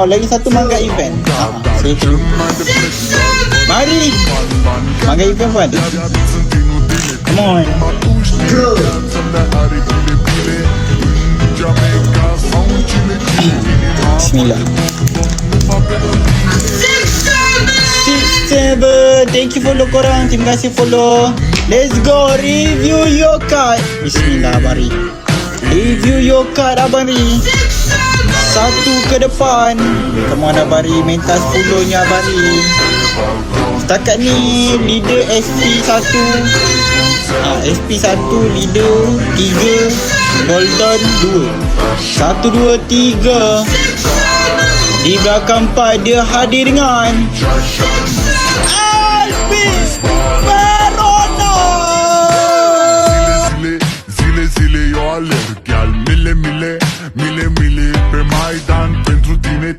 lagi satu mangga event. Stay true. Mari. Mangga event pun ada. Come on. Bismillah. 6-7. Thank you follow korang. Terima kasih follow. Let's go. Review your card. Bismillah Abang. Review your card Abang. Satu ke depan. Come on Abang. Minta 10 nya Abang. Setakat ni leader SP1, SP1 leader 3, golden 2, 1, 2, 3. Di belakang 4 dia hadir dengan Alvis Verona. Zile eu alerg, gel mile mile, mile mile pe Maidan pentru tine